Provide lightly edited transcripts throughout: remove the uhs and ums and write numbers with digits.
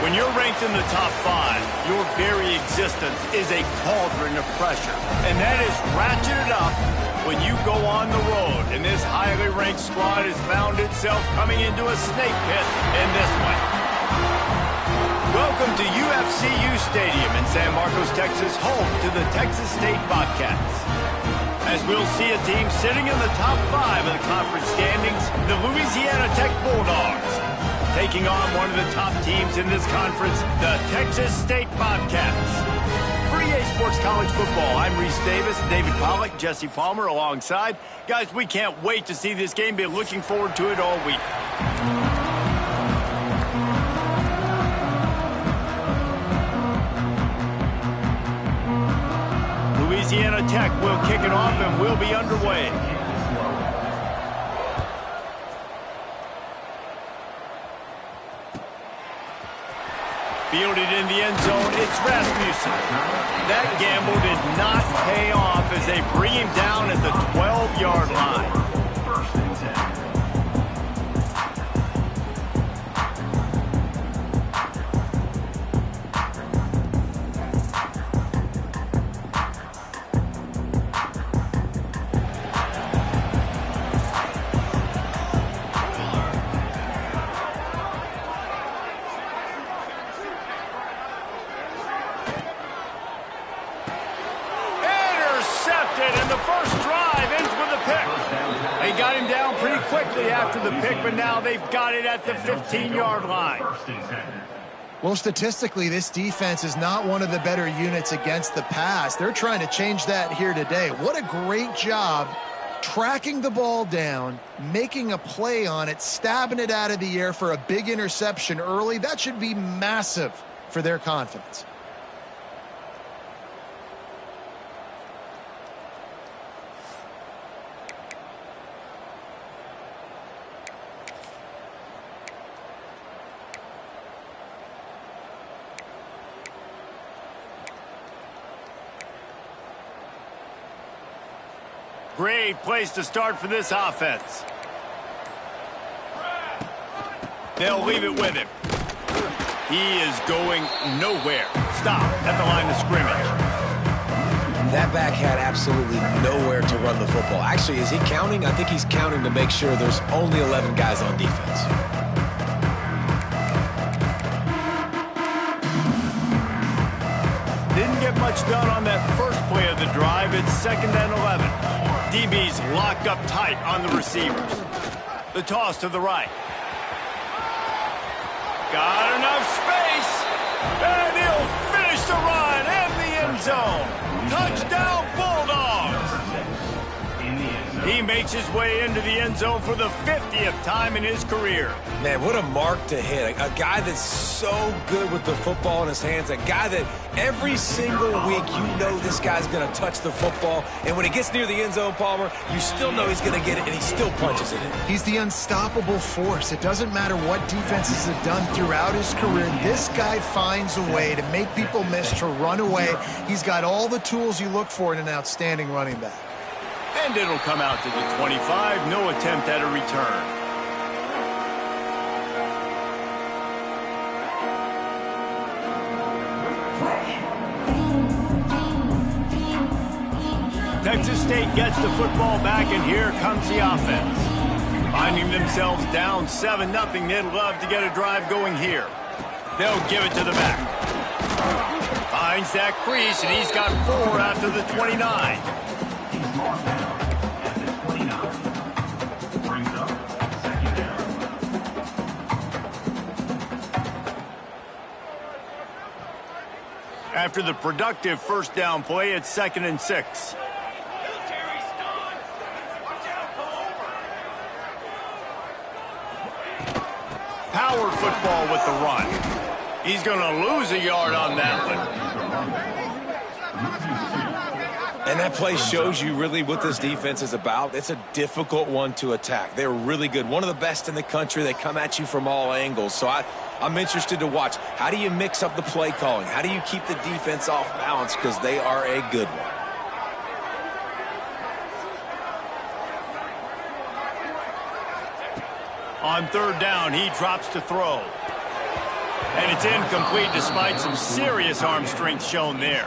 When you're ranked in the top 5, your very existence is a cauldron of pressure. And that is ratcheted up when you go on the road. And this highly ranked squad has found itself coming into a snake pit in this one. Welcome to UFCU Stadium in San Marcos, Texas, home to the Texas State Bobcats. As we'll see a team sitting in the top 5 of the conference standings, the Louisiana Tech Bulldogs, taking on one of the top teams in this conference, the Texas State Bobcats. For EA Sports College Football, I'm Reese Davis, David Pollack, Jesse Palmer alongside. Guys, we can't wait to see this game. Been looking forward to it all week. Louisiana Tech will kick it off and we'll be underway. Fielded in the end zone, it's Rasmussen. That gamble did not pay off as they bring him down at the 12-yard line. And the first drive ends with a pick. They got him down pretty quickly after the pick, but now they've got it at the 15-yard line. Well, statistically, this defense is not one of the better units against the pass. They're trying to change that here today. What a great job tracking the ball down, making a play on it, stabbing it out of the air for a big interception early. That should be massive for their confidence. Great place to start for this offense. They'll leave it with him. He is going nowhere. Stop at the line of scrimmage. That back had absolutely nowhere to run the football. Actually, is he counting? I think he's counting to make sure there's only 11 guys on defense. Didn't get much done on that first play of the drive. It's 2nd and 11. DB's locked up tight on the receivers. The toss to the right. Got enough space. And he'll finish the run in the end zone. Touchdown Bulldogs. He makes his way into the end zone for the 50th time in his career. Man, what a mark to hit. A guy that's so good with the football in his hands. A guy that every single week you know this guy's going to touch the football. And when he gets near the end zone, Palmer, you still know he's going to get it, and he still punches it in. He's the unstoppable force. It doesn't matter what defenses have done throughout his career. This guy finds a way to make people miss, to run away. He's got all the tools you look for in an outstanding running back. And it'll come out to the 25. No attempt at a return. Texas State gets the football back, and here comes the offense. Finding themselves down 7-0, they'd love to get a drive going here. They'll give it to the back. Finds that crease, and he's got 4 after the 29. After the productive first down play, it's 2nd and 6. Power football with the run. He's going to lose a yard on that one. And that play shows you really what this defense is about. It's a difficult one to attack. They're really good. One of the best in the country. They come at you from all angles. So I'm interested to watch. How do you mix up the play calling? How do you keep the defense off balance? Because they are a good one. On 3rd down, he drops to throw. And it's incomplete despite some serious arm strength shown there.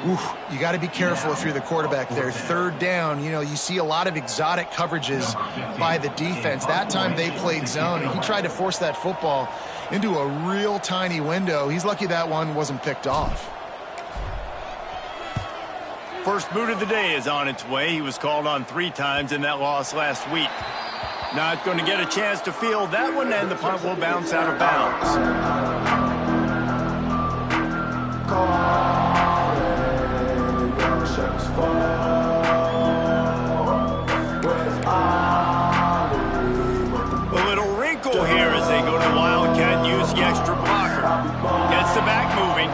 Oof, you got to be careful if you're the quarterback there. Third down, you know, you see a lot of exotic coverages by the defense. That time they played zone, and he tried to force that football into a real tiny window. He's lucky that one wasn't picked off. First boot of the day is on its way. He was called on 3 times in that loss last week. Not going to get a chance to field that one, and the punt will bounce out of bounds. A little wrinkle here as they go to the Wildcat and use the extra blocker. Gets the back moving.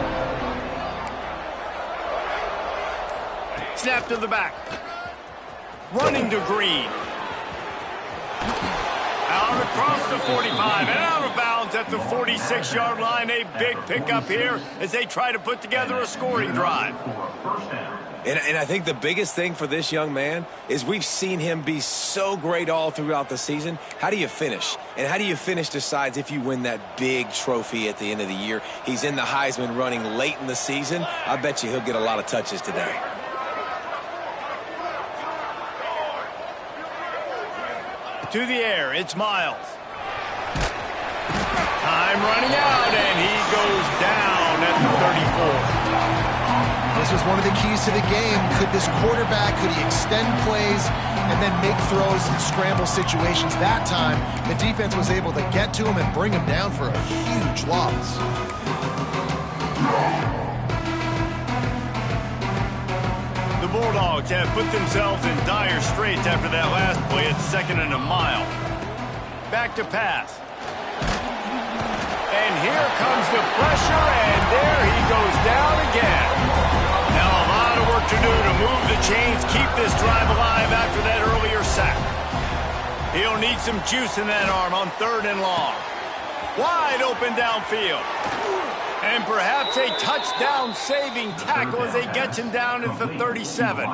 Snap to the back. Running to Green. Out across the 45 and out of bounds at the 46-yard line. A big pickup here as they try to put together a scoring drive. And I think the biggest thing for this young man is we've seen him be so great all throughout the season. How do you finish? And how do you finish decides if you win that big trophy at the end of the year. He's in the Heisman running late in the season. I bet you he'll get a lot of touches today. To the air, it's Miles. Time running out, and he goes down at the 34. This was one of the keys to the game. Could this quarterback, could he extend plays and then make throws in scramble situations? That time, the defense was able to get to him and bring him down for a huge loss. The Bulldogs have put themselves in dire straits after that last play at 2nd and a mile. Back to pass. And here comes the pressure, and there he goes down again. Now a lot of work to do to move the chains, keep this drive alive after that earlier sack. He'll need some juice in that arm on 3rd and long. Wide open downfield. And perhaps a touchdown-saving tackle as they get him down at the 37.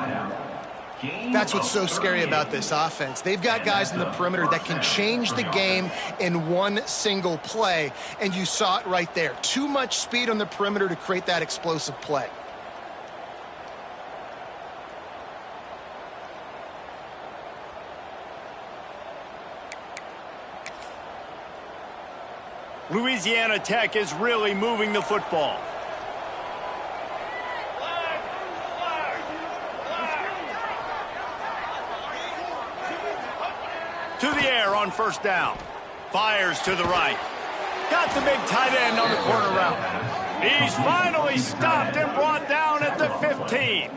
That's what's so scary about this offense. They've got guys in the perimeter that can change the game in one single play, and you saw it right there. Too much speed on the perimeter to create that explosive play. Louisiana Tech is really moving the football. To the air on 1st down. Fires to the right. Got the big tight end on the corner route. He's finally stopped and brought down at the 15.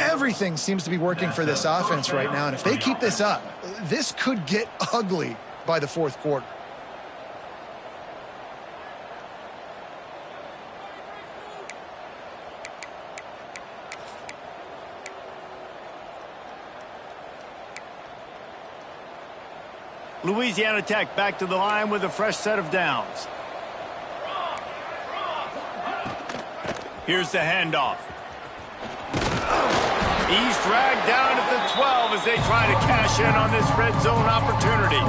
Everything seems to be working for this offense right now, and if they keep this up, this could get ugly by the 4th quarter. Louisiana Tech back to the line with a fresh set of downs. Here's the handoff. He's dragged down at the 12 as they try to cash in on this red zone opportunity.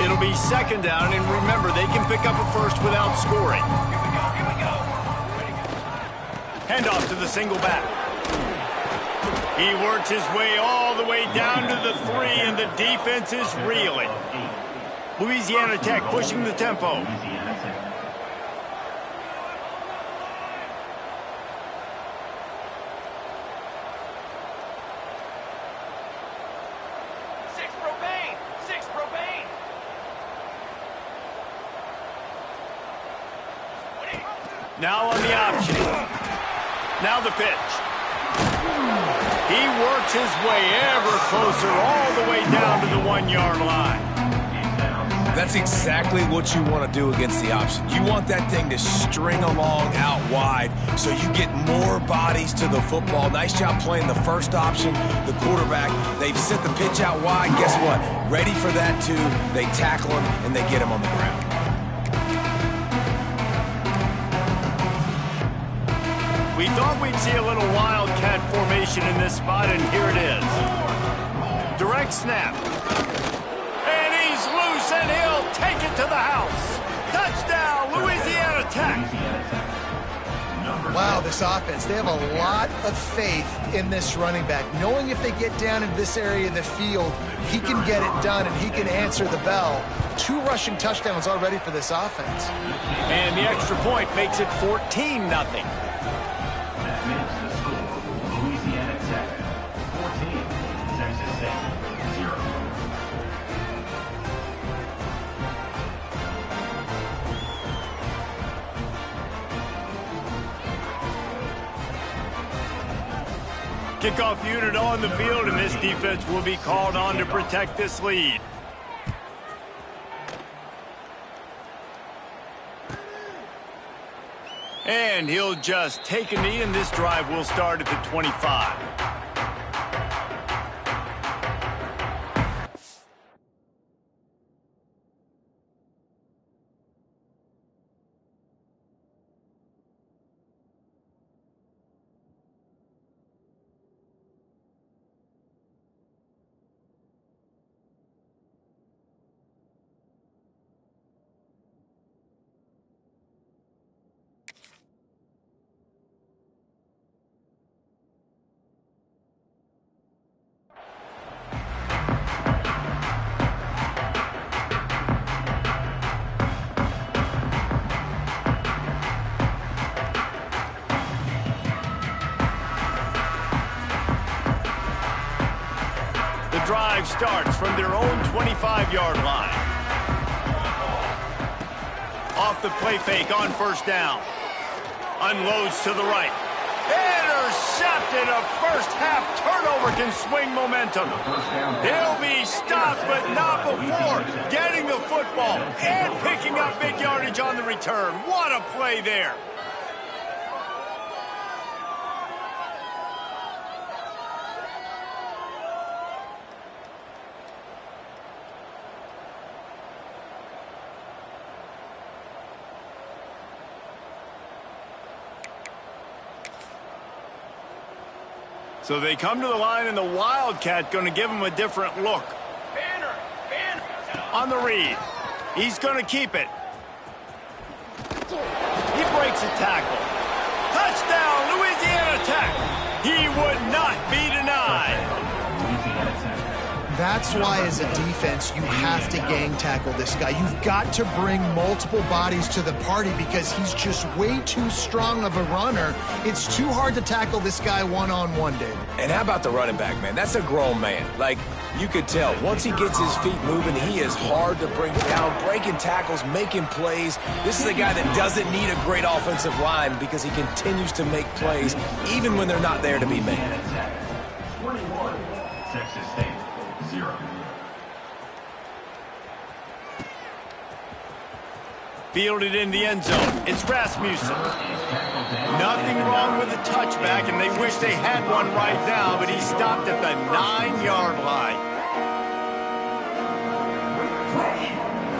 It'll be 2nd down, and remember, they can pick up a first without scoring. Here we go. Handoff to the single back. He works his way all the way down to the 3, and the defense is reeling. Louisiana Tech pushing the tempo. Now on the option. Now the pitch. He works his way ever closer all the way down to the 1-yard line. That's exactly what you want to do against the option. You want that thing to string along out wide so you get more bodies to the football. Nice job playing the first option, the quarterback. They've sent the pitch out wide. Guess what? Ready for that too. They tackle him and they get him on the ground. We thought we'd see a little wildcat formation in this spot, and here it is. Direct snap. And he's loose, and he'll take it to the house. Touchdown, Louisiana Tech. Wow, this offense, they have a lot of faith in this running back. Knowing if they get down into this area of the field, he can get it done and he can answer the bell. 2 rushing touchdowns already for this offense. And the extra point makes it 14-0. That makes the score Louisiana Tech 14, Texas State 0. Kickoff unit on the field, and this defense will be called on to protect this lead. And he'll just take a knee, and this drive will start at the 25. Drive starts from their own 25-yard line. Off the play fake on first down. Unloads to the right. Intercepted. A first-half turnover can swing momentum. He'll be stopped, but not before getting the football and picking up big yardage on the return. What a play there. So they come to the line, and the Wildcat going to give him a different look. On the read. He's going to keep it. He breaks a tackle. Touchdown, Louisiana Tech. He would not be denied. That's why, as a defense, you have to gang tackle this guy. You've got to bring multiple bodies to the party because he's just way too strong of a runner. It's too hard to tackle this guy one-on-one, David. And how about the running back, man? That's a grown man. Like, you could tell, once he gets his feet moving, he is hard to bring down, breaking tackles, making plays. This is a guy that doesn't need a great offensive line because he continues to make plays even when they're not there to be made. 21, Texas State 0. Fielded in the end zone. It's Rasmussen. Nothing wrong with the touchback, and they wish they had one right now, but he stopped at the 9-yard line.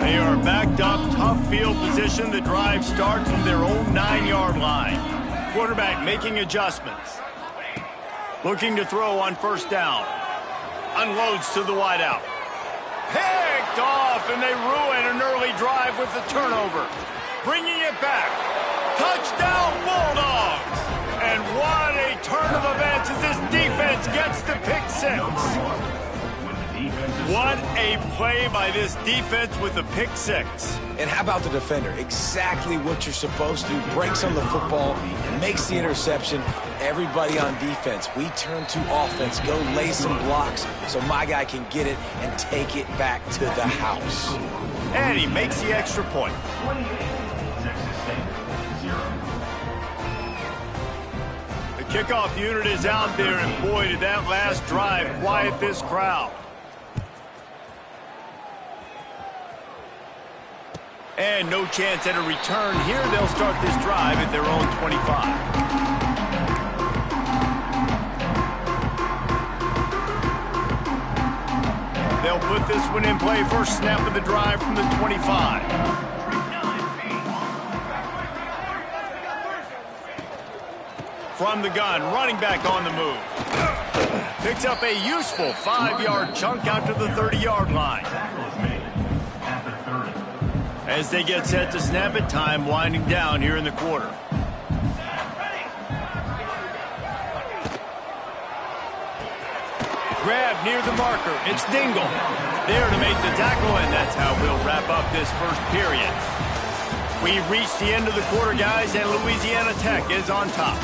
They are backed up, tough field position. The drive starts from their own 9-yard line. Quarterback making adjustments. Looking to throw on first down. Unloads to the wideout. Picked off, and they ruin an early drive with the turnover. Bringing it back. Touchdown, Bulldogs! And what a turn of events as this defense gets the pick six. What a play by this defense with the pick six. And how about the defender? Exactly what you're supposed to. Breaks on the football, makes the interception. Everybody on defense, we turn to offense. Go lay some blocks so my guy can get it and take it back to the house. And he makes the extra point. 28, Texas State 0. The kickoff unit is out there, and boy, did that last drive quiet this crowd. And no chance at a return here. They'll start this drive at their own 25. They'll put this one in play. First snap of the drive from the 25. From the gun, running back on the move. Picks up a useful 5-yard chunk out to the 30-yard line. As they get set to snap it, time winding down here in the quarter. Grab near the marker. It's Dingle. There to make the tackle, and that's how we'll wrap up this first period. We've reached the end of the quarter, guys, and Louisiana Tech is on top.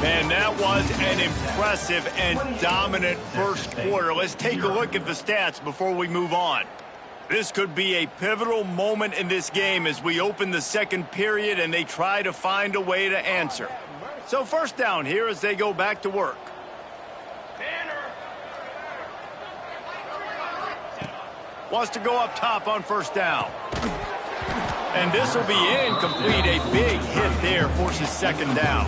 Man, that was an impressive and dominant first quarter. Let's take a look at the stats before we move on. This could be a pivotal moment in this game as we open the second period and they try to find a way to answer. So first down here as they go back to work. Wants to go up top on first down. And this will be incomplete. A big hit there forces second down.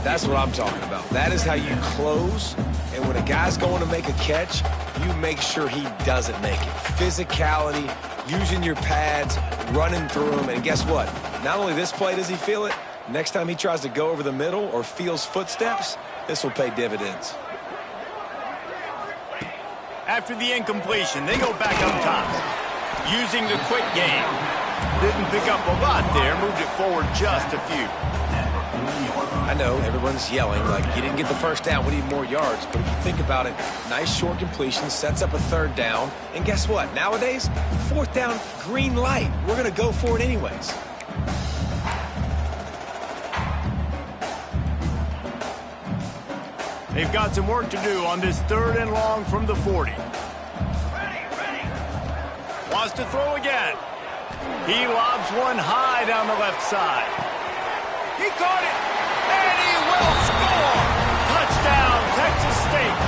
That's what I'm talking about. That is how you close. And when a guy's going to make a catch, you make sure he doesn't make it. Physicality, using your pads, running through them. And guess what? Not only this play does he feel it, next time he tries to go over the middle or feels footsteps, this will pay dividends. After the incompletion, they go back up top. Using the quick game. Didn't pick up a lot there, moved it forward just a few. I know everyone's yelling like you didn't get the first down, we need more yards. But if you think about it, nice short completion, sets up a third down. And guess what? Nowadays, fourth down, green light. We're going to go for it anyways. They've got some work to do on this third and long from the 40. Wants to throw again. He lobs one high down the left side. He caught it, and he will score! Touchdown, Texas State.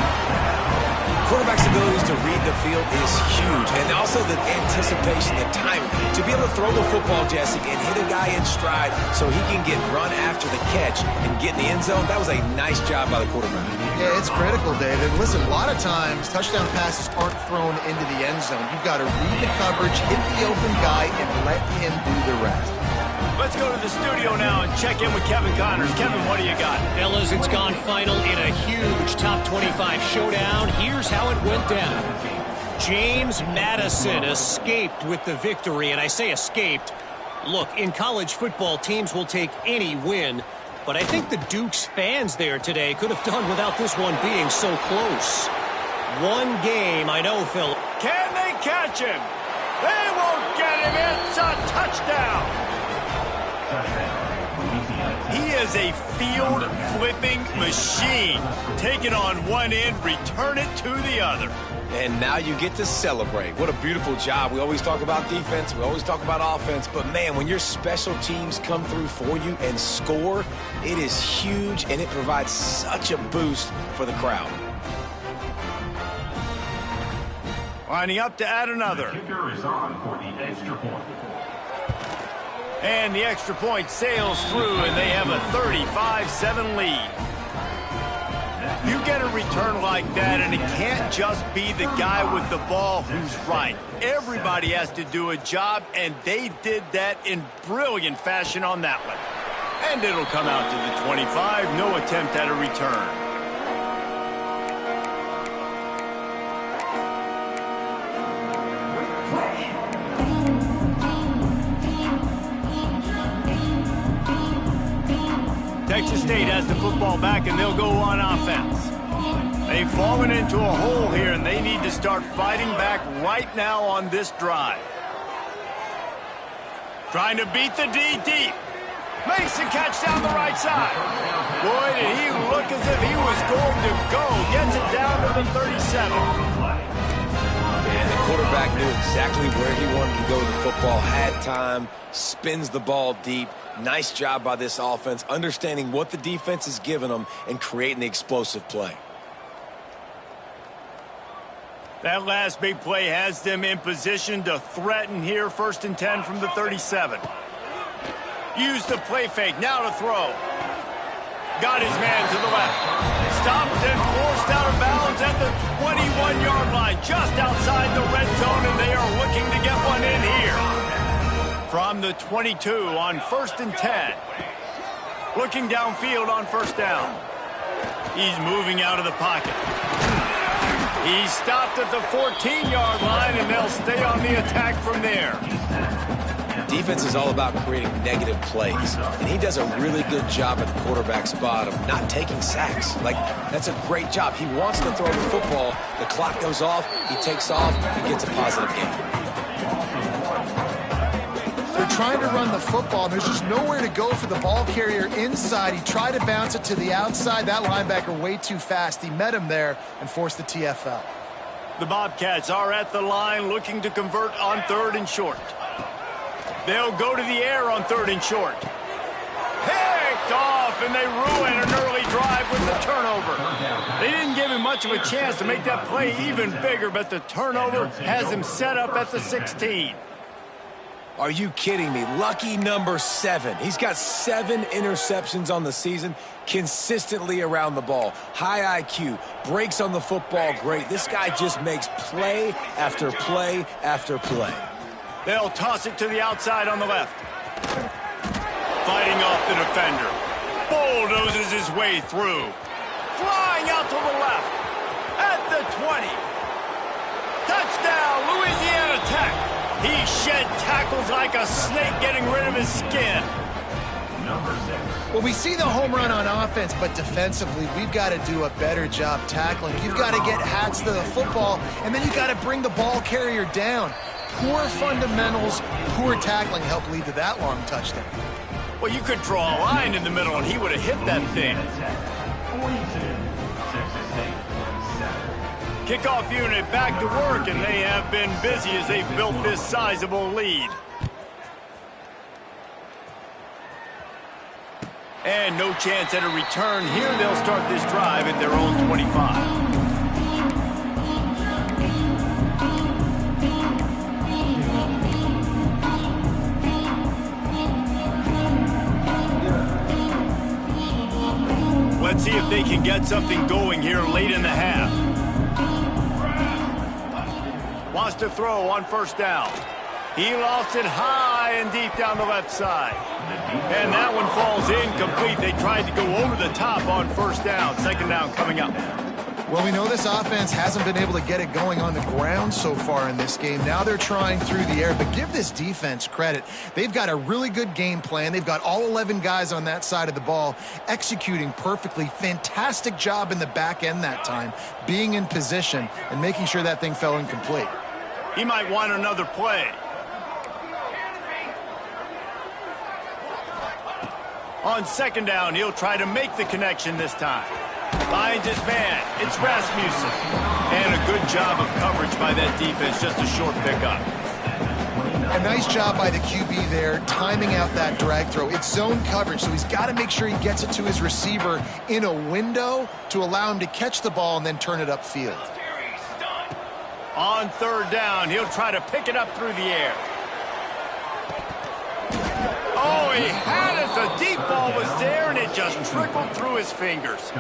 Quarterback's abilities to read the field is huge, and also the anticipation, the timing. To be able to throw the football, Jesse, and hit a guy in stride so he can get run after the catch and get in the end zone, that was a nice job by the quarterback. Yeah, it's critical, David. Listen, a lot of times, touchdown passes aren't thrown into the end zone. You've got to read the coverage, hit the open guy, and let him do the rest. Let's go to the studio now and check in with Kevin Connors. Kevin, what do you got? Fellas, it's gone final in a huge top 25 showdown. Here's how it went down. James Madison escaped with the victory, and I say escaped. Look, in college football, teams will take any win, but I think the Duke's fans there today could have done without this one being so close. One game, I know, Phil. Can they catch him? They won't get him. It's a touchdown. He is a field-flipping machine. Take it on one end, return it to the other. And now you get to celebrate. What a beautiful job. We always talk about defense. We always talk about offense. But, man, when your special teams come through for you and score, it is huge, and it provides such a boost for the crowd. Lining up to add another. The kicker is on for the extra point. And the extra point sails through, and they have a 35-7 lead. You get a return like that, and it can't just be the guy with the ball who's right. Everybody has to do a job, and they did that in brilliant fashion on that one. And it'll come out to the 25, no attempt at a return. Texas State has the football back, and they'll go on offense. They've fallen into a hole here, and they need to start fighting back right now on this drive. Trying to beat the D deep. Makes the catch down the right side. Boy, did he look as if he was going to go. Gets it down to the 37. And the quarterback knew exactly where he wanted to go with the football, had time, spins the ball deep. Nice job by this offense, understanding what the defense is giving them and creating the explosive play. That last big play has them in position to threaten here, 1st and 10 from the 37. Use the play fake, now to throw. Got his man to the left. Stopped and forced out of bounds at the 21-yard line, just outside the red zone, and they are looking to get one in here. From the 22 on 1st and 10. Looking downfield on 1st down. He's moving out of the pocket. He stopped at the 14-yard line, and they'll stay on the attack from there. Defense is all about creating negative plays, and he does a really good job at the quarterback spot of not taking sacks. Like, that's a great job. He wants to throw the football. The clock goes off. He takes off and gets a positive gain. They're trying to run the football, and there's just nowhere to go for the ball carrier inside. He tried to bounce it to the outside. That linebacker way too fast. He met him there and forced the TFL. The Bobcats are at the line looking to convert on 3rd and short. They'll go to the air on 3rd and short. Picked off, and they ruin an early drive with the turnover. They didn't give him much of a chance to make that play even bigger, but the turnover has him set up at the 16. Are you kidding me? Lucky number 7. He's got 7 interceptions on the season, consistently around the ball. High IQ, breaks on the football great. This guy just makes play after play after play. They'll toss it to the outside on the left. Fighting off the defender. Bulldozes his way through. Flying out to the left. At the 20. Touchdown, Louisiana Tech. He shed tackles like a snake, getting rid of his skin. Well, we see the home run on offense, but defensively, we've got to do a better job tackling. You've got to get hats to the football, and then you've got to bring the ball carrier down. Poor fundamentals, poor tackling helped lead to that long touchdown. Well, you could draw a line in the middle, and he would have hit that thing. Kickoff unit back to work, and they have been busy as they've built this sizable lead. And no chance at a return here. They'll start this drive at their own 25. Let's see if they can get something going here late in the half. Wants to throw on 1st down. He lost it high and deep down the left side. And that one falls incomplete. They tried to go over the top on 1st down. 2nd down coming up. Well, we know this offense hasn't been able to get it going on the ground so far in this game. Now they're trying through the air, but give this defense credit. They've got a really good game plan. They've got all 11 guys on that side of the ball executing perfectly. Fantastic job in the back end that time, being in position and making sure that thing fell incomplete. He might want another play. On 2nd down, he'll try to make the connection this time. Finds his man. It's Rasmussen. And a good job of coverage by that defense. Just a short pickup. A nice job by the QB there, timing out that drag throw. It's zone coverage, so he's got to make sure he gets it to his receiver in a window to allow him to catch the ball and then turn it upfield. On 3rd down, he'll try to pick it up through the air. Oh, he had it. The deep ball was there, and it just trickled through his fingers.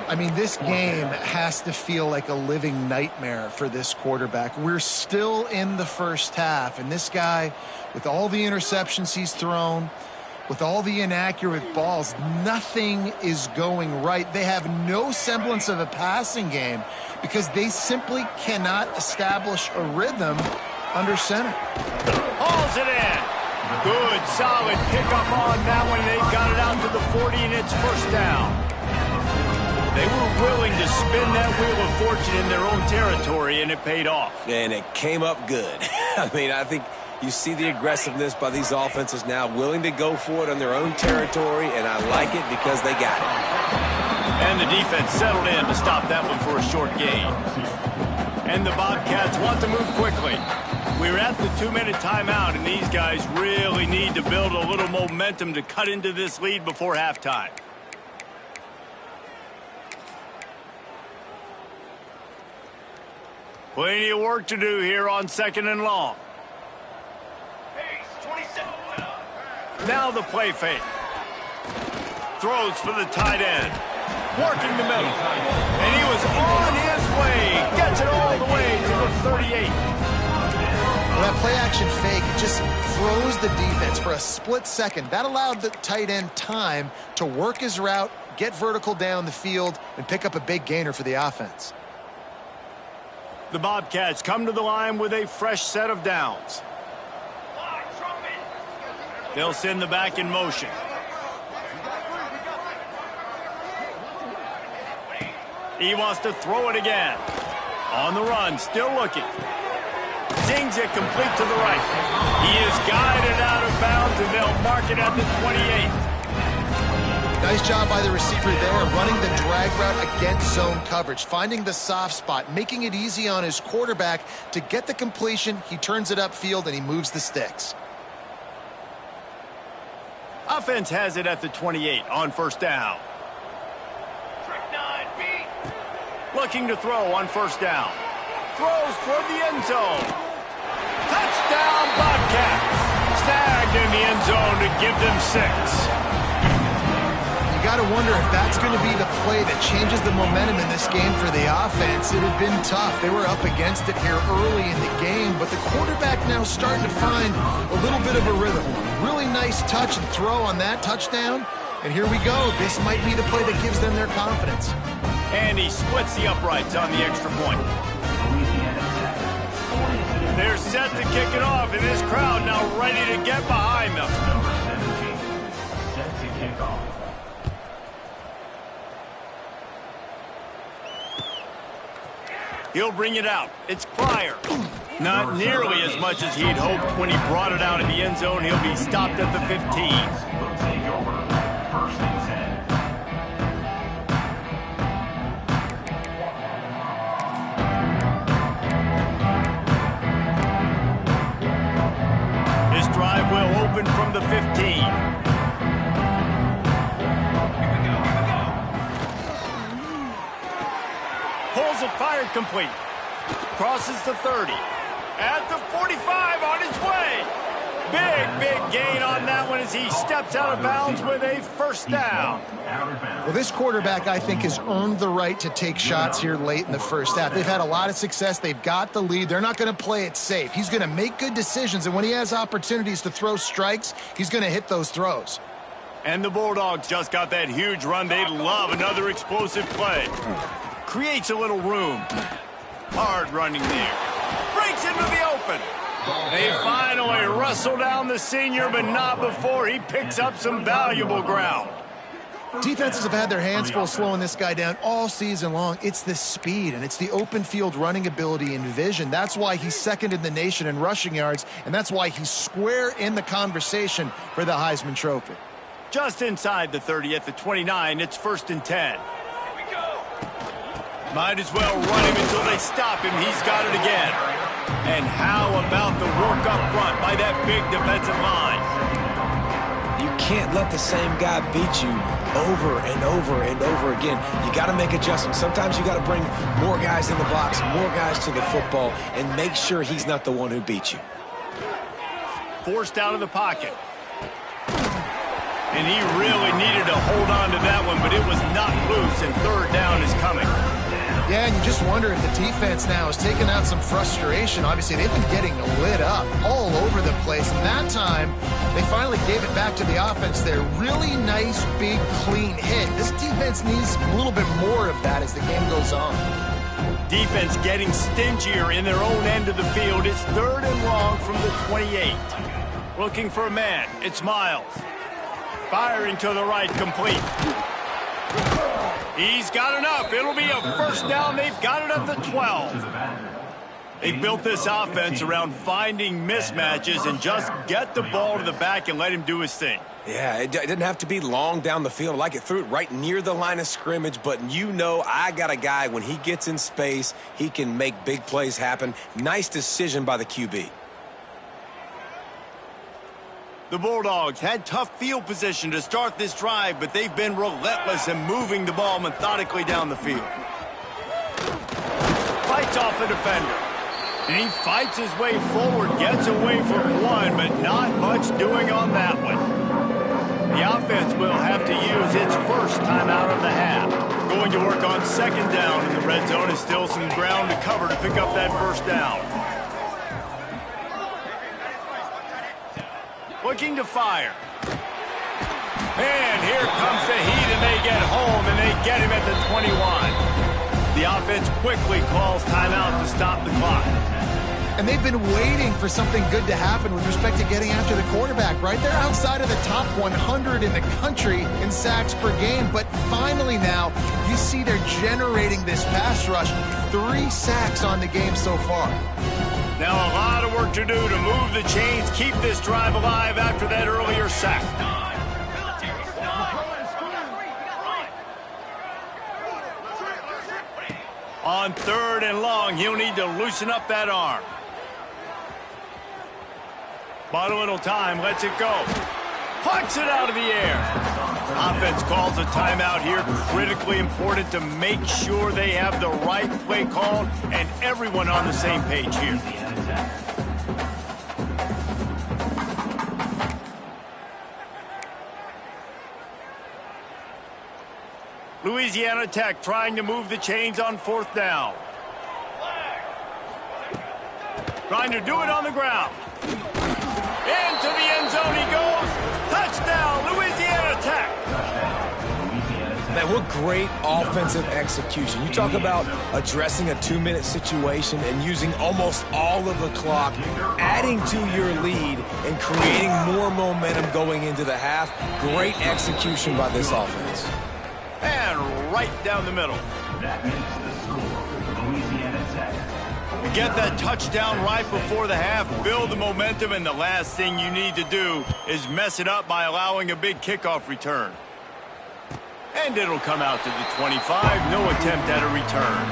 I mean, this game has to feel like a living nightmare for this quarterback. We're still in the 1st half, and this guy, with all the interceptions he's thrown, with all the inaccurate balls, nothing is going right. They have no semblance of a passing game because they simply cannot establish a rhythm under center. Hauls it in. Good, solid pickup on that one. They've got it out to the 40, and it's 1st down. They were willing to spin that wheel of fortune in their own territory, and it paid off. And it came up good. I mean, I think you see the aggressiveness by these offenses now, willing to go for it on their own territory, and I like it because they got it. And the defense settled in to stop that one for a short gain. And the Bobcats want to move quickly. We're at the 2-minute timeout, and these guys really need to build a little momentum to cut into this lead before halftime. Plenty of work to do here on 2nd and long. Now the play fake. Throws for the tight end. Working the middle. And he was on his way. Gets it all the way to the 38. Well, that play action fake just froze the defense for a split second. That allowed the tight end time to work his route, get vertical down the field, and pick up a big gainer for the offense. The Bobcats come to the line with a fresh set of downs. They'll send the back in motion. He wants to throw it again. On the run, still looking. Zings it complete to the right. He is guided out of bounds, and they'll mark it at the 28. Nice job by the receiver there, running the drag route against zone coverage, finding the soft spot, making it easy on his quarterback to get the completion. He turns it upfield, and he moves the sticks. Offense has it at the 28 on 1st down. Looking to throw on 1st down. Throws toward the end zone. Touchdown, Bobcats. Snagged in the end zone to give them 6. You got to wonder if that's going to be the play that changes the momentum in this game for the offense. It had been tough. They were up against it here early in the game, but the quarterback now starting to find a little bit of a rhythm. Really nice touch and throw on that touchdown. And here we go. This might be the play that gives them their confidence. And he splits the uprights on the extra point. They're set to kick it off, and this crowd now ready to get behind them. Number 17, set to kick off. He'll bring it out. It's Pryor. Not nearly as much as he'd hoped when he brought it out in the end zone. He'll be stopped at the 15. Will take over. 1st and 10. His drive will open from the 15. Pulls it fired complete. Crosses the 30. At the 45 on his way. Big gain on that one as he steps out of bounds with a 1st down. Well, this quarterback, I think, has earned the right to take shots here late in the 1st half. They've had a lot of success. They've got the lead. They're not going to play it safe. He's going to make good decisions, and when he has opportunities to throw strikes, he's going to hit those throws. And the Bulldogs just got that huge run. They'd love another explosive play. Creates a little room. Hard running there. Breaks into the open. They finally wrestle down the senior, but not before he picks up some valuable ground. Defenses have had their hands full slowing this guy down all season long. It's the speed, and it's the open field running ability and vision. That's why he's 2nd in the nation in rushing yards, and that's why he's square in the conversation for the Heisman Trophy. Just inside the 30 at the 29, it's 1st and 10. Might as well run him until they stop him. He's got it again. And how about the work up front by that big defensive line? You can't let the same guy beat you over and over and over again. You got to make adjustments. Sometimes you got to bring more guys in the box, more guys to the football, and make sure he's not the one who beats you. Forced out of the pocket. And he really needed to hold on to that one, but it was not loose, and 3rd down is coming. Yeah, and you just wonder if the defense now has taken out some frustration. Obviously, they've been getting lit up all over the place. And that time, they finally gave it back to the offense there. Really nice, big, clean hit. This defense needs a little bit more of that as the game goes on. Defense getting stingier in their own end of the field. It's 3rd and long from the 28. Looking for a man. It's Miles. Firing to the right, complete. He's got enough. It'll be a 1st down. They've got it at the 12. They've built this offense around finding mismatches and just get the ball to the back and let him do his thing. Yeah, it didn't have to be long down the field. Like it threw it right near the line of scrimmage, but you know I got a guy, when he gets in space, he can make big plays happen. Nice decision by the QB. The Bulldogs had tough field position to start this drive, but they've been relentless in moving the ball methodically down the field. Fights off a defender. And he fights his way forward, gets away from one, but not much doing on that one. The offense will have to use its first timeout of the half. Going to work on second down in the red zone. Is still some ground to cover to pick up that first down. Looking to fire. And here comes the heat, and they get home, and they get him at the 21. The offense quickly calls timeout to stop the clock. And they've been waiting for something good to happen with respect to getting after the quarterback, right? They're outside of the top 100 in the country in sacks per game, but finally now you see they're generating this pass rush. 3 sacks on the game so far. Now a lot of work to do to move the chains, keep this drive alive after that earlier sack. On 3rd and long, he'll need to loosen up that arm. Bought a little time, lets it go. Pucks it out of the air. Offense calls a timeout here. Critically important to make sure they have the right play called and everyone on the same page here. Louisiana Tech trying to move the chains on 4th down. Trying to do it on the ground. Into the end zone he goes. Touchdown, Louisiana Tech. Man, what great offensive execution. You talk about addressing a 2-minute situation and using almost all of the clock, adding to your lead and creating more momentum going into the half. Great execution by this offense. And right down the middle. That makes the score, Louisiana Tech. Get that touchdown right before the half, build the momentum, and the last thing you need to do is mess it up by allowing a big kickoff return. And it'll come out to the 25, no attempt at a return.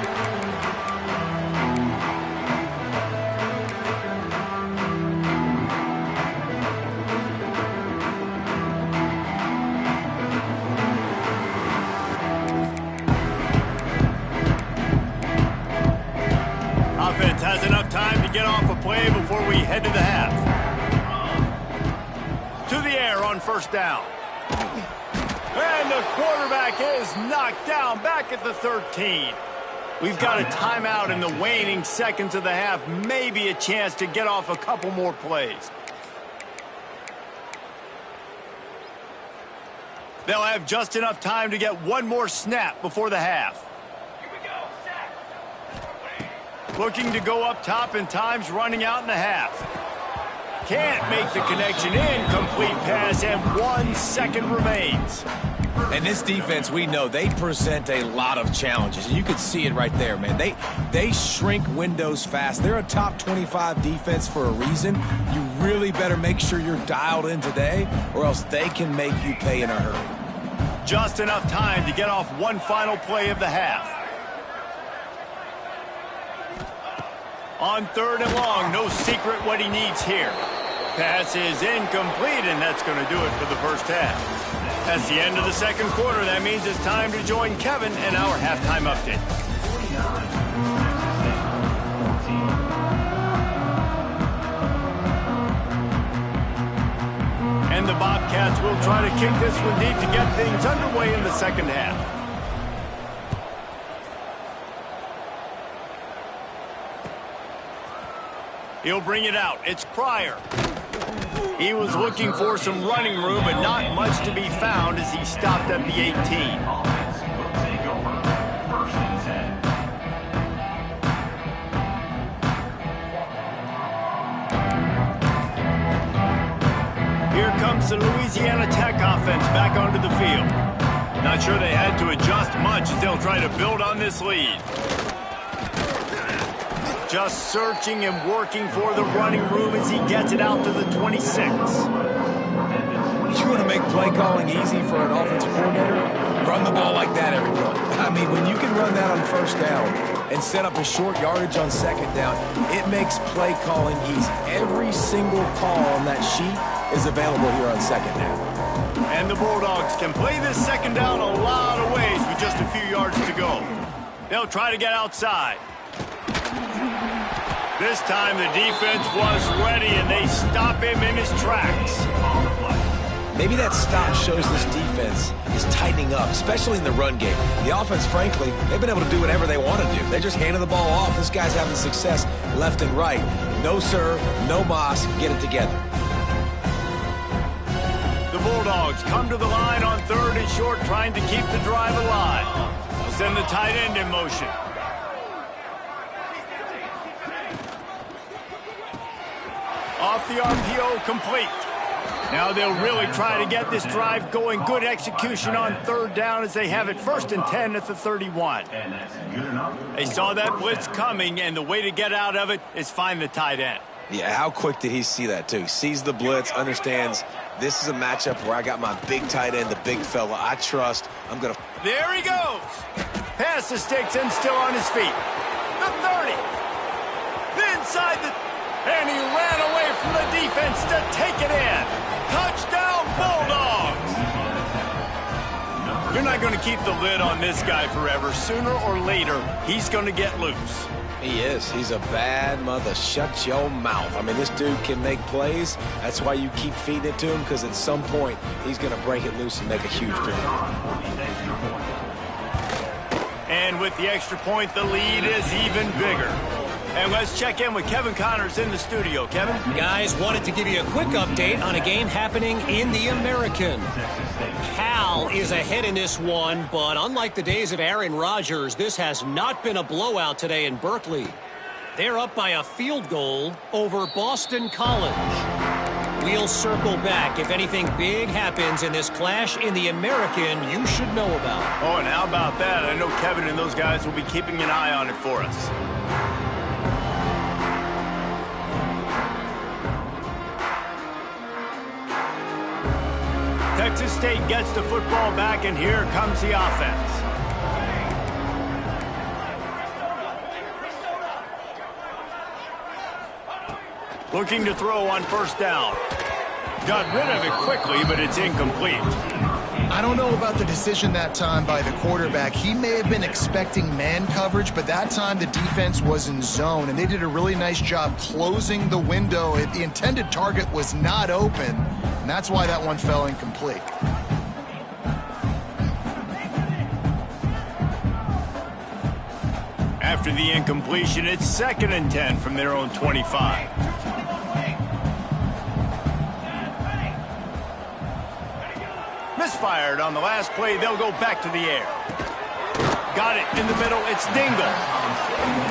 Offense has enough time to get off a play before we head to the half. To the air on 1st down. And the quarterback is knocked down back at the 13. We've got a timeout in the waning seconds of the half. Maybe a chance to get off a couple more plays. They'll have just enough time to get one more snap before the half. Looking to go up top, and time's running out in the half. Can't make the connection. Incomplete pass, and 1 second remains. And this defense, we know, they present a lot of challenges. And you can see it right there, man. They shrink windows fast. They're a top 25 defense for a reason. You really better make sure you're dialed in today, or else they can make you pay in a hurry. Just enough time to get off one final play of the half. On 3rd and long, no secret what he needs here. Pass is incomplete, and that's going to do it for the first half. That's the end of the second quarter. That means it's time to join Kevin in our halftime update. And the Bobcats will try to kick this one deep to get things underway in the second half. He'll bring it out. It's Pryor. He was looking for some running room, but not much to be found as he stopped at the 18. Offense will take over. 1st and 10. Here comes the Louisiana Tech offense back onto the field. Not sure they had to adjust much as they'll try to build on this lead. Just searching and working for the running room as he gets it out to the 26. You want to make play calling easy for an offensive coordinator? Run the ball like that every play. I mean, when you can run that on 1st down and set up a short yardage on 2nd down, it makes play calling easy. Every single call on that sheet is available here on 2nd down. And the Bulldogs can play this 2nd down a lot of ways with just a few yards to go. They'll try to get outside. This time the defense was ready, and they stop him in his tracks. Maybe that stop shows this defense is tightening up, especially in the run game. The offense, frankly, they've been able to do whatever they want to do. They're just handing the ball off. This guy's having success left and right. No serve, no moss, get it together. The Bulldogs come to the line on 3rd and short, trying to keep the drive alive. They'll send the tight end in motion. Off the RPO, complete. Now they'll really try to get this drive going. Good execution on 3rd down as they have it 1st and 10 at the 31. They saw that blitz coming, and the way to get out of it is find the tight end. Yeah, how quick did he see that, too? Sees the blitz, understands this is a matchup where I got my big tight end, the big fella I trust. I'm going to... There he goes. Past the sticks and still on his feet. The 30. Inside the... And he ran away from the defense to take it in. Touchdown, Bulldogs! You're not going to keep the lid on this guy forever. Sooner or later, he's going to get loose. He is. He's a bad mother. Shut your mouth. I mean, this dude can make plays. That's why you keep feeding it to him, because at some point, he's going to break it loose and make a huge play. And with the extra point, the lead is even bigger. And let's check in with Kevin Connors in the studio. Kevin? Guys, wanted to give you a quick update on a game happening in the American. Cal is ahead in this one, but unlike the days of Aaron Rodgers, this has not been a blowout today in Berkeley. They're up by a field goal over Boston College. We'll circle back if anything big happens in this clash in the American you should know about. Oh, and how about that? I know Kevin and those guys will be keeping an eye on it for us. Texas State gets the football back, and here comes the offense. Looking to throw on 1st down. Got rid of it quickly, but it's incomplete. I don't know about the decision that time by the quarterback. He may have been expecting man coverage, but that time the defense was in zone, and they did a really nice job closing the window. The intended target was not open, and that's why that one fell incomplete. After the incompletion, it's 2nd and 10 from their own 25. Misfired on the last play. They'll go back to the air. Got it in the middle. It's Dingle.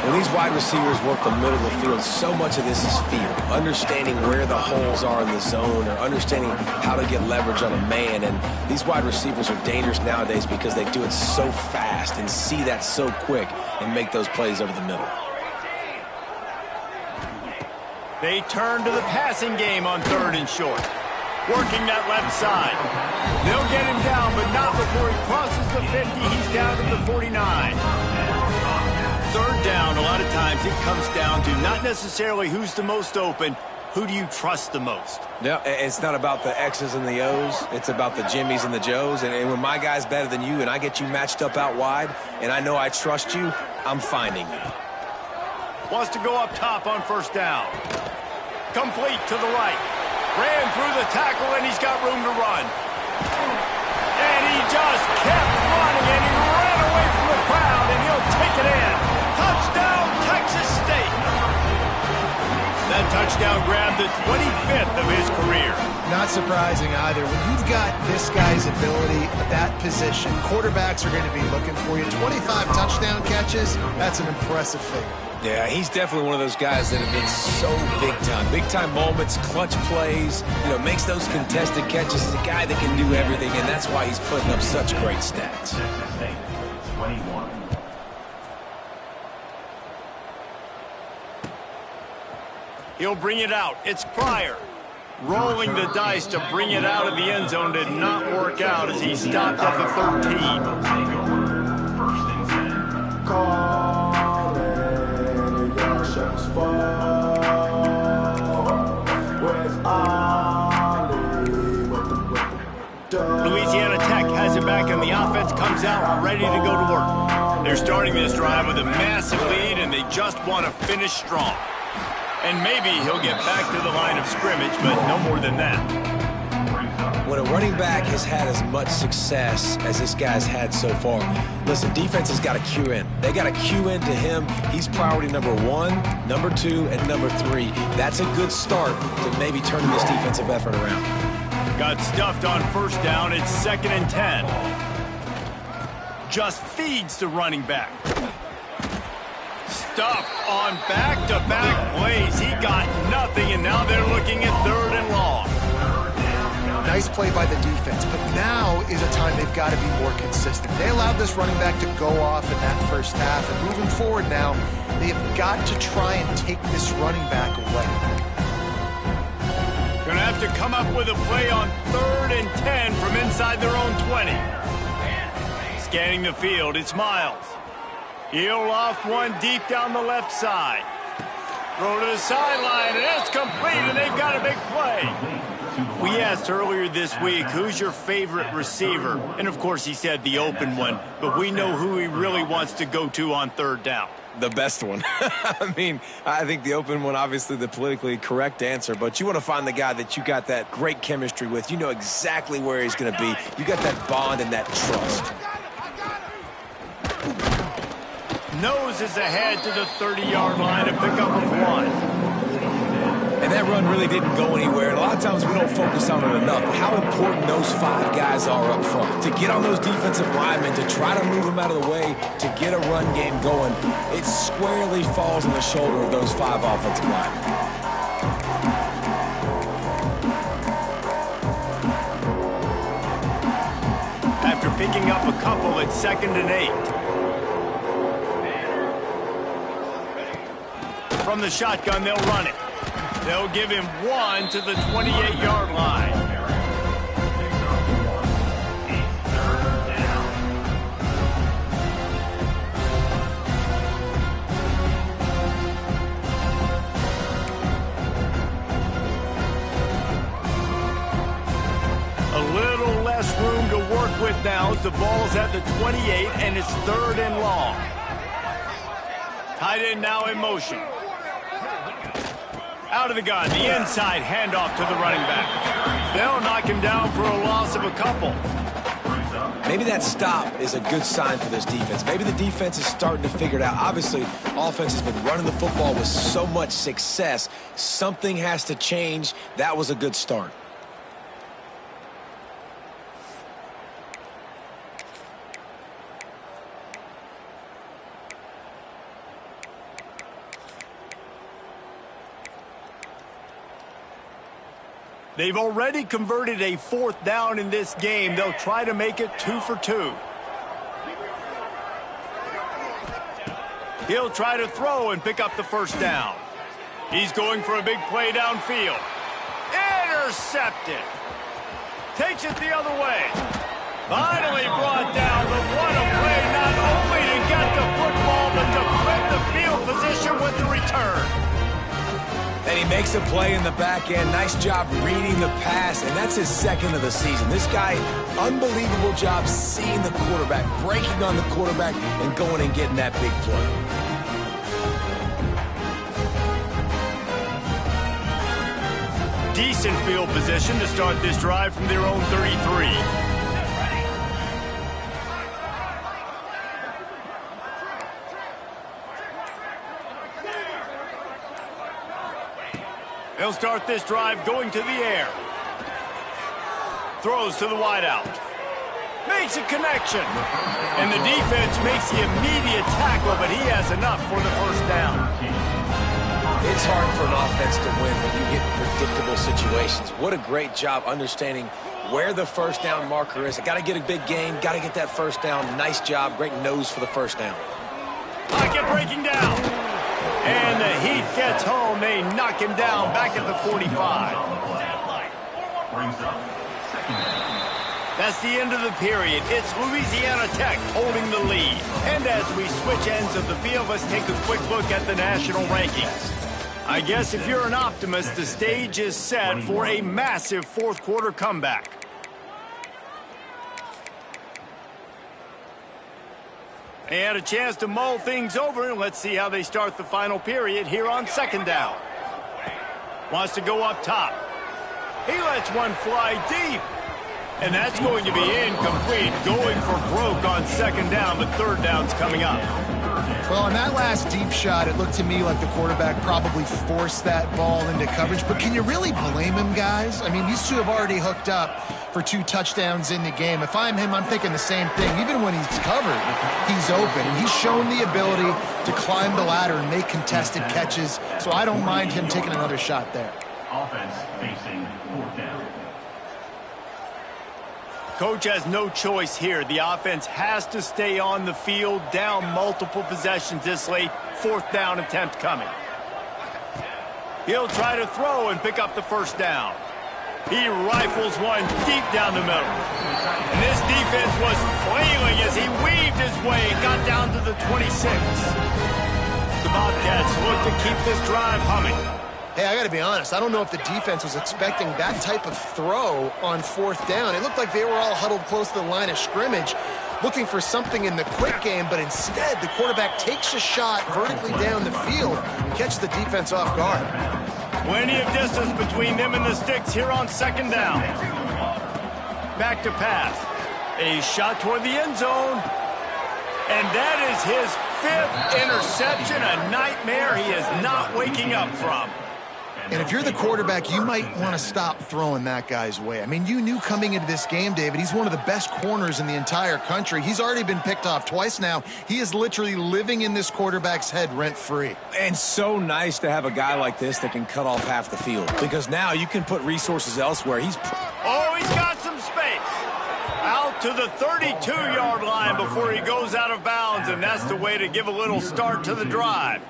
When these wide receivers work the middle of the field, so much of this is feel. Understanding where the holes are in the zone, or understanding how to get leverage on a man. And these wide receivers are dangerous nowadays because they do it so fast and see that so quick and make those plays over the middle. They turn to the passing game on 3rd and short. Working that left side. They'll get him down, but not before he crosses the 50. He's down to the 49. 3rd down, a lot of times it comes down to not necessarily who's the most open, who do you trust the most? Yeah, it's not about the X's and the O's. It's about the Jimmys and the Joes. And when my guy's better than you and I get you matched up out wide and I know I trust you, I'm finding you. Wants to go up top on 1st down. Complete to the right. Ran through the tackle, and he's got room to run. And he just kept running, and he ran away from the crowd, and he'll take it in. Touchdown, Texas State. That touchdown grabbed the 25th of his career. Not surprising either. When you've got this guy's ability at that position, quarterbacks are going to be looking for you. 25 touchdown catches, that's an impressive thing. Yeah, he's definitely one of those guys that have been so big time. Big time moments, clutch plays, makes those contested catches. He's a guy that can do everything, and that's why he's putting up such great stats. He'll bring it out. It's Pryor. Rolling the dice to bring it out of the end zone did not work out as he stopped at the 13. Louisiana Tech has it back, and the offense comes out ready to go to work. They're starting this drive with a massive lead, and they just want to finish strong. And maybe he'll get back to the line of scrimmage, but no more than that. When a running back has had as much success as this guy's had so far, listen, defense has got to cue in. They got to cue in to him. He's priority number 1, number 2, and number 3. That's a good start to maybe turning this defensive effort around. Got stuffed on first down. It's 2nd and 10. Just feeds the running back. Stuffed on back-to-back plays. He got nothing, and now they're looking at 3rd and long. Nice play by the defense, but now is a time they've got to be more consistent. They allowed this running back to go off in that first half, and moving forward now, they've got to try and take this running back away. Going to have to come up with a play on 3rd and 10 from inside their own 20. Scanning the field, it's Miles. He'll loft one deep down the left side. Throw to the sideline, and it's complete, and they've got a big play. We asked earlier this week, who's your favorite receiver? And, of course, he said the open one, but we know who he really wants to go to on 3rd down. The best one. I mean, I think the open one, obviously the politically correct answer, but you want to find the guy that you got that great chemistry with. You know exactly where he's going to be. You got that bond and that trust. Noses ahead to the 30-yard line, a pickup of 1. And that run really didn't go anywhere. And a lot of times we don't focus on it enough. How important those 5 guys are up front. To get on those defensive linemen, to try to move them out of the way, to get a run game going, it squarely falls on the shoulder of those 5 offensive linemen. After picking up a couple, it's 2nd and 8. From the shotgun, they'll run it. They'll give him 1 to the 28-yard line. A little less room to work with now as the ball's at the 28, and it's 3rd and long. Tight end now in motion. Out of the gun, the inside handoff to the running back. They'll knock him down for a loss of a couple. Maybe that stop is a good sign for this defense. Maybe the defense is starting to figure it out. Obviously, offense has been running the football with so much success. Something has to change. That was a good start. They've already converted a 4th down in this game. They'll try to make it 2 for 2. He'll try to throw and pick up the 1st down. He's going for a big play downfield. Intercepted. Takes it the other way. Finally brought down, but what a play, not only to get the football, but to flip the field position with the return. And he makes a play in the back end. Nice job reading the pass, and that's his 2nd of the season. This guy, unbelievable job seeing the quarterback, breaking on the quarterback, and going and getting that big play. Decent field position to start this drive from their own 33. They'll start this drive going to the air. Throws to the wideout. Makes a connection. And the defense makes the immediate tackle, but he has enough for the 1st down. It's hard for an offense to win when you get in predictable situations. What a great job understanding where the 1st down marker is. Got to get a big gain. Got to get that 1st down. Nice job. Great nose for the 1st down. Pocket breaking down. And the Heat gets home. They knock him down back at the 45. That's the end of the period. It's Louisiana Tech holding the lead. And as we switch ends of the field, let's take a quick look at the national rankings. I guess if you're an optimist, the stage is set for a massive 4th quarter comeback. They had a chance to mull things over, and let's see how they start the final period here on second down. Wants to go up top. He lets one fly deep. And that's going to be incomplete. Going for broke on second down, but third down's coming up. Well, on that last deep shot, it looked to me like the quarterback probably forced that ball into coverage. But can you really blame him, guys? I mean, these two have already hooked up for 2 touchdowns in the game. If I'm him, I'm thinking the same thing. Even when he's covered, he's open. And he's shown the ability to climb the ladder and make contested catches. So I don't mind him taking another shot there. Offense facing fourth down. Coach has no choice here. The offense has to stay on the field, down multiple possessions this late. Fourth down attempt coming. He'll try to throw and pick up the first down. He rifles one deep down the middle. And this defense was flailing as he weaved his way and got down to the 26. The Bobcats look to keep this drive humming. Hey, I got to be honest. I don't know if the defense was expecting that type of throw on fourth down. It looked like they were all huddled close to the line of scrimmage, looking for something in the quick game, but instead the quarterback takes a shot vertically down the field and catches the defense off guard. Plenty of distance between them and the sticks here on second down. Back to pass. A shot toward the end zone. And that is his 5th interception, a nightmare he is not waking up from. And if you're the quarterback, you might want to stop throwing that guy's way. I mean, you knew coming into this game, David, he's one of the best corners in the entire country. He's already been picked off twice now. He is literally living in this quarterback's head rent-free. And so nice to have a guy like this that can cut off half the field, because now you can put resources elsewhere. He's got some space. Out to the 32-yard line before he goes out of bounds, and that's the way to give a little start to the drive.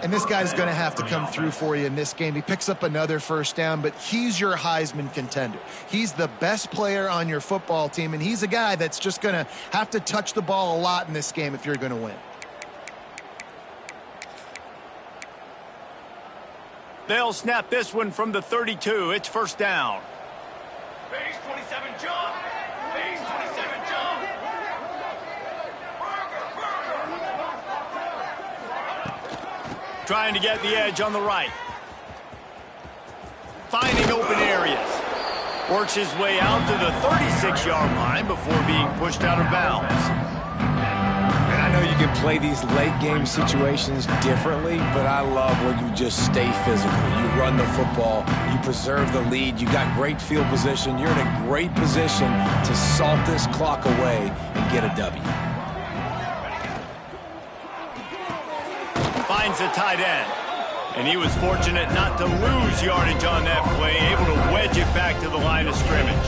And this guy's going to have to come through for you in this game. He picks up another first down, but he's your Heisman contender. He's the best player on your football team, and he's a guy that's just going to have to touch the ball a lot in this game if you're going to win. They'll snap this one from the 32. It's first down. Base 27 jump. Base 27 jump. Trying to get the edge on the right. Finding open areas. Works his way out to the 36-yard line before being pushed out of bounds. And I know you can play these late game situations differently, but I love when you just stay physical. You run the football, you preserve the lead, you got great field position, you're in a great position to salt this clock away and get a W. Finds the tight end. And he was fortunate not to lose yardage on that play, able to wedge it back to the line of scrimmage.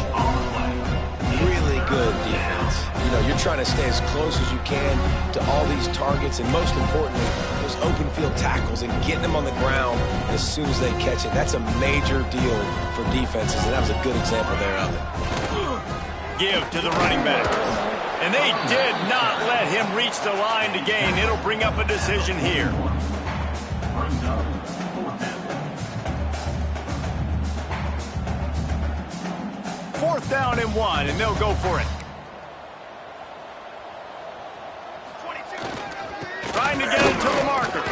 Really good defense. You know, you're trying to stay as close as you can to all these targets, and most importantly, those open field tackles and getting them on the ground as soon as they catch it. That's a major deal for defenses, and that was a good example there of it. Give to the running back. And they did not let him reach the line to gain. It'll bring up a decision here. Fourth down and 1, and they'll go for it. Trying to get it to the marker.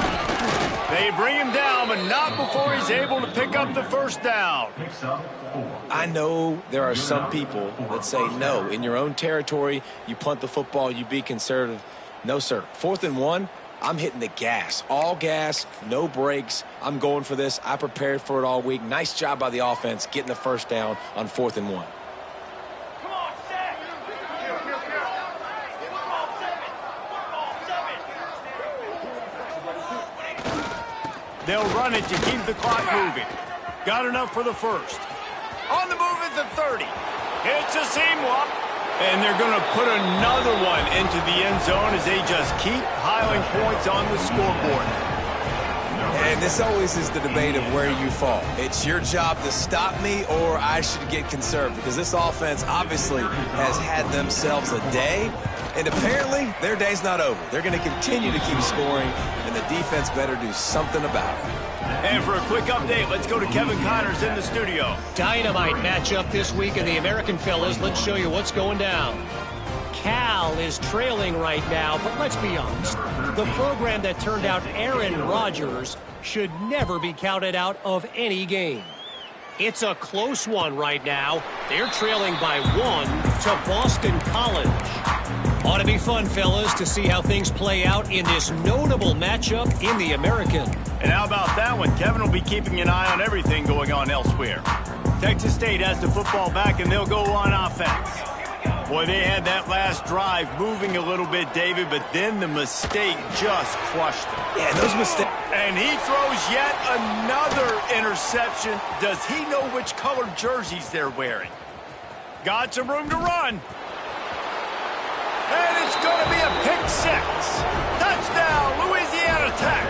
They bring him down, but not before he's able to pick up the first down. I know there are some people that say, no, in your own territory, you punt the football, you be conservative. No, sir. 4th and 1, I'm hitting the gas. All gas, no brakes. I'm going for this. I prepared for it all week. Nice job by the offense getting the first down on 4th and 1. They'll run it to keep the clock moving. Got enough for the first. On the move at the 30. It's a seam walk. And they're going to put another one into the end zone as they just keep piling points on the scoreboard. And this always is the debate of where you fall. It's your job to stop me, or I should get conserved, because this offense obviously has had themselves a day, and apparently their day's not over. They're going to continue to keep scoring, and the defense better do something about it. And for a quick update, let's go to Kevin Connors in the studio. Dynamite matchup this week in the American fellas. Let's show you what's going down. Cal is trailing right now, but let's be honest. The program that turned out Aaron Rodgers should never be counted out of any game. It's a close one right now. They're trailing by 1 to Boston College. Ought to be fun, fellas, to see how things play out in this notable matchup in the American. And how about that one? Kevin will be keeping an eye on everything going on elsewhere. Texas State has the football back, and they'll go on offense. Boy, they had that last drive moving a little bit, David, but then the mistake just crushed them. Yeah, those mistakes. And he throws yet another interception. Does he know which colored jerseys they're wearing? Got some room to run. And it's going to be a pick six. Touchdown, Louisiana Tech.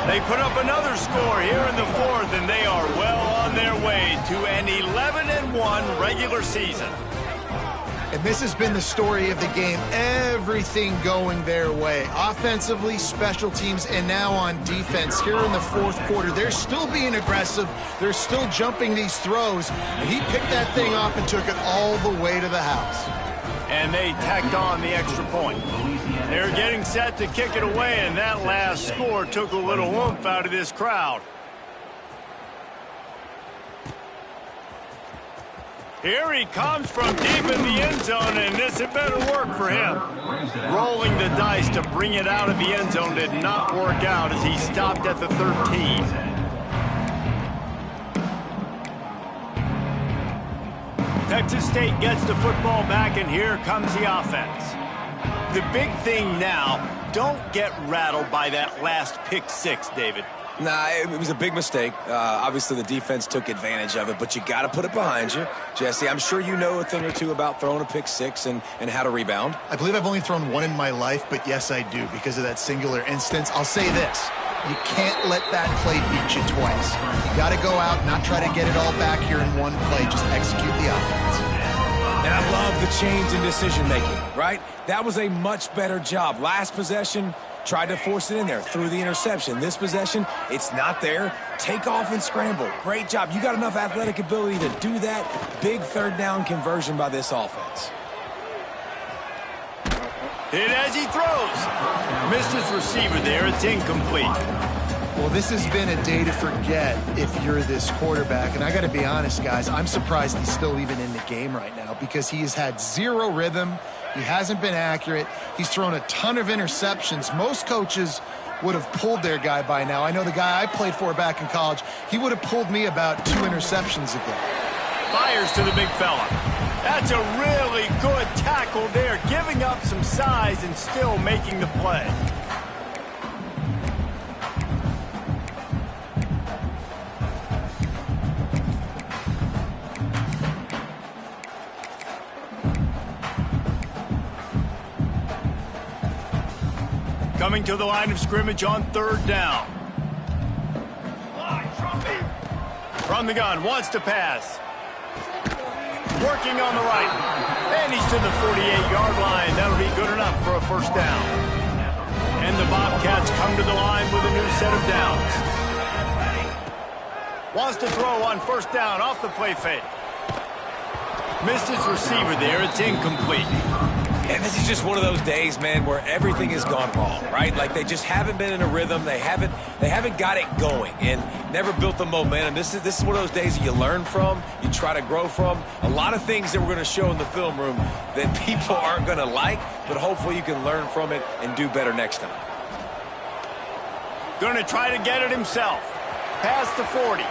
They put up another score here in the fourth, and they are well on their way to an 11-1 regular season. And this has been the story of the game. Everything going their way. Offensively, special teams, and now on defense here in the fourth quarter. They're still being aggressive. They're still jumping these throws. And he picked that thing off and took it all the way to the house. And they tacked on the extra point. They're getting set to kick it away, and that last score took a little oomph out of this crowd. Here he comes from deep in the end zone, and this had better work for him. Rolling the dice to bring it out of the end zone did not work out as he stopped at the 13. Texas State gets the football back, and here comes the offense. The big thing now, don't get rattled by that last pick six, David. Nah, it was a big mistake. Obviously, the defense took advantage of it, but you got to put it behind you. Jesse, I'm sure you know a thing or two about throwing a pick six and how to rebound. I believe I've only thrown one in my life, but yes, I do because of that singular instance. I'll say this. You can't let that play beat you twice. You got to go out, not try to get it all back here in one play. Just execute the offense. And I love the change in decision-making, right? That was a much better job. Last possession, tried to force it in there, threw the interception. This possession, it's not there. Take off and scramble. Great job. You got enough athletic ability to do that. Big third down conversion by this offense. Hit as he throws. Missed his receiver there. It's incomplete. Well, this has been a day to forget if you're this quarterback. And I got to be honest, guys, I'm surprised he's still even in the game right now because he has had zero rhythm. He hasn't been accurate. He's thrown a ton of interceptions. Most coaches would have pulled their guy by now. I know the guy I played for back in college, he would have pulled me about 2 interceptions ago. Fires to the big fella. That's a really good tackle there, giving up some size and still making the play. Coming to the line of scrimmage on third down. From the gun, wants to pass. Working on the right. And he's to the 48-yard line. That'll be good enough for a first down. And the Bobcats come to the line with a new set of downs. Wants to throw on first down off the play fake. Missed his receiver there. It's incomplete. And this is just one of those days, man, where everything has gone wrong, right? Like they just haven't been in a rhythm. They haven't got it going and never built the momentum. This is one of those days that you learn from, you try to grow from. A lot of things that we're going to show in the film room that people aren't going to like, but hopefully you can learn from it and do better next time. Going to try to get it himself. Past the 40.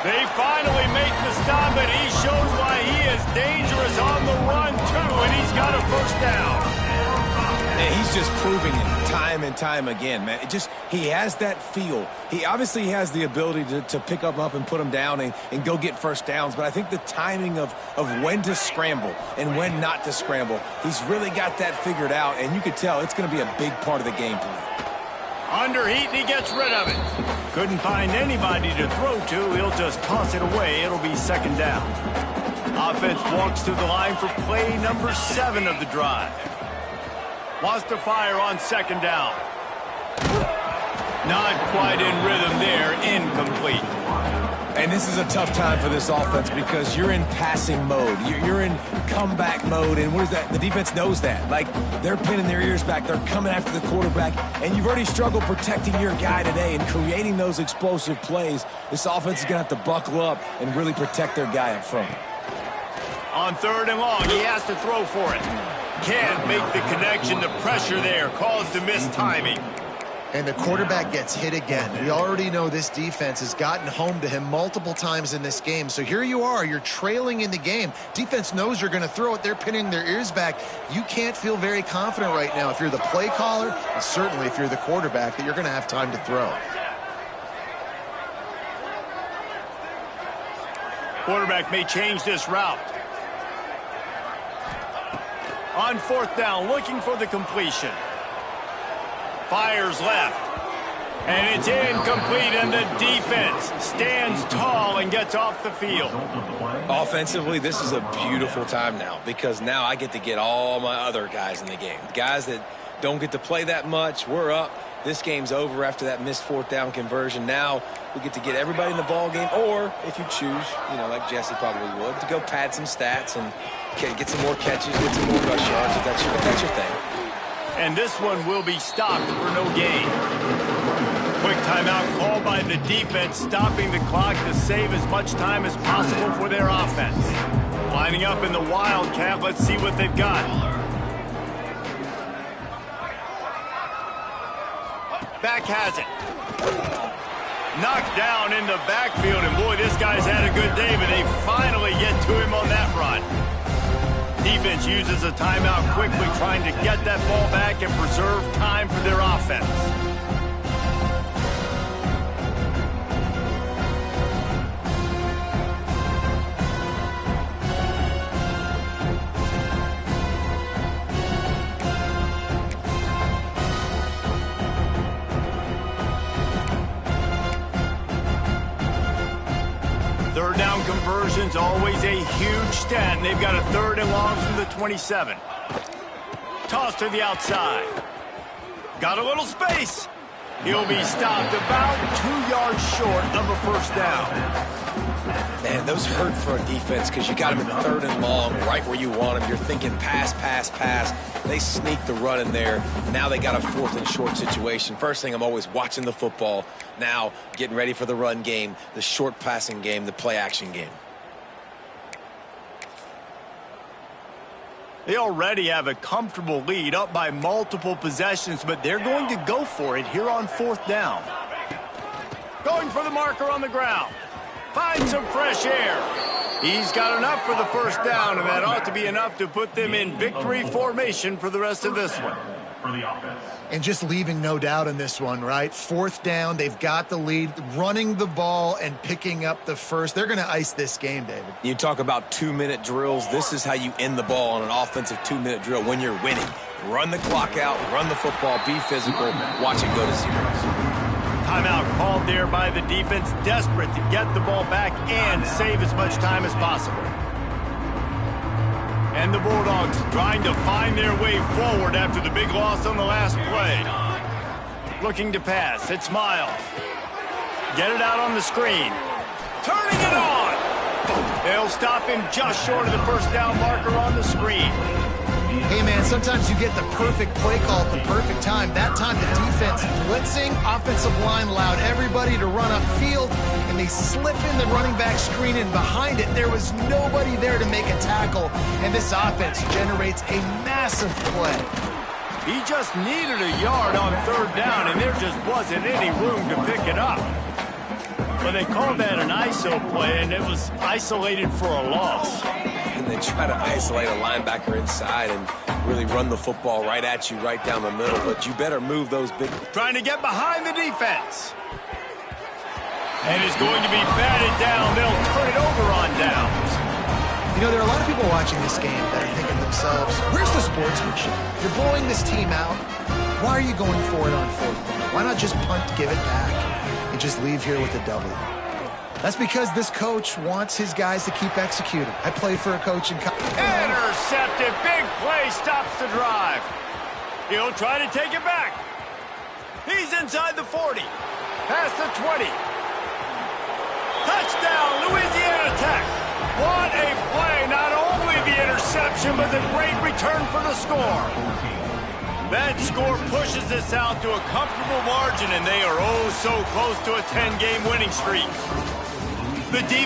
They finally make the stop, and he shows why he is dangerous on the run, too, and he's got a first down. And he's just proving it time and time again, man. He has that feel. He obviously has the ability to pick them up and put them down and go get first downs, but I think the timing of when to scramble and when not to scramble, he's really got that figured out, and you could tell it's going to be a big part of the game plan. Under heat, and he gets rid of it. Couldn't find anybody to throw to. He'll just toss it away. It'll be second down. Offense walks to the line for play number 7 of the drive. Wants to fire on second down. Not quite in rhythm there. Incomplete. And this is a tough time for this offense because you're in passing mode. You're in comeback mode, and what is that? The defense knows that. Like, they're pinning their ears back. They're coming after the quarterback, and you've already struggled protecting your guy today and creating those explosive plays. This offense is going to have to buckle up and really protect their guy up front. On 3rd and long, he has to throw for it. Can't make the connection. The pressure there caused the missed timing. And the quarterback gets hit again. We already know this defense has gotten home to him multiple times in this game. So here you are, you're trailing in the game. Defense knows you're going to throw it. They're pinning their ears back. You can't feel very confident right now if you're the play caller, and certainly if you're the quarterback, that you're going to have time to throw. Quarterback may change this route. On 4th down, looking for the completion. Fires left. And it's incomplete, and the defense stands tall and gets off the field. Offensively, this is a beautiful time now because now I get to get all my other guys in the game. Guys that don't get to play that much, we're up. This game's over after that missed 4th down conversion. Now we get to get everybody in the ball game, or if you choose, like Jesse probably would, to go pad some stats and get some more catches, get some more rush yards if that's your thing. And this one will be stopped for no gain. Quick timeout called by the defense, stopping the clock to save as much time as possible for their offense. Lining up in the Wildcat, let's see what they've got. Back has it. Knocked down in the backfield, and boy, this guy's had a good day, but they finally get to him on that run. Defense uses a timeout quickly, trying to get that ball back and preserve time for their offense. Third down conversion's always a huge stat, and they've got a 3rd and long from the 27. Toss to the outside. Got a little space. He'll be stopped about 2 yards short of a 1st down. Man, those hurt for a defense because you got them in 3rd and long, right where you want them. You're thinking pass, pass, pass. They sneak the run in there. Now they got a 4th and short situation. First thing, I'm always watching the football. Now getting ready for the run game, the short passing game, the play action game. They already have a comfortable lead, up by multiple possessions, but they're going to go for it here on 4th down. Going for the marker on the ground. Find some fresh air. He's got enough for the 1st down, and that ought to be enough to put them in victory formation for the rest of this one. And just leaving no doubt in this one, right? 4th down, they've got the lead, running the ball and picking up the 1st. They're going to ice this game, David. You talk about 2-minute drills. This is how you end the ball on an offensive 2-minute drill when you're winning. Run the clock out, run the football, be physical, watch it go to 0. Timeout called there by the defense, desperate to get the ball back and save as much time as possible. And the Bulldogs trying to find their way forward after the big loss on the last play. Looking to pass. It's Miles. Get it out on the screen. Turning it on. They'll stop him just short of the 1st down marker on the screen. Hey, man, sometimes you get the perfect play call at the perfect time. That time the defense blitzing, offensive line allowed everybody to run upfield, and they slip in the running back screen, and behind it there was nobody there to make a tackle, and this offense generates a massive play. He just needed a yard on 3rd down, and there just wasn't any room to pick it up. But they called that an ISO play, and it was isolated for a loss. And they try to isolate a linebacker inside and really run the football right at you, right down the middle. But you better move those big... Trying to get behind the defense. And it's going to be batted down. They'll turn it over on downs. You know, there are a lot of people watching this game that are thinking to themselves, where's the sportsmanship? You're blowing this team out. Why are you going for it on 4th down? Why not just punt, give it back, and just leave here with a W? That's because this coach wants his guys to keep executing. I played for a coach in college. Intercepted. Big play stops the drive. He'll try to take it back. He's inside the 40. Past the 20. Touchdown! Tech. What a play. Not only the interception, but the great return for the score. That score pushes us out to a comfortable margin, and they are oh so close to a 10-game winning streak. The defense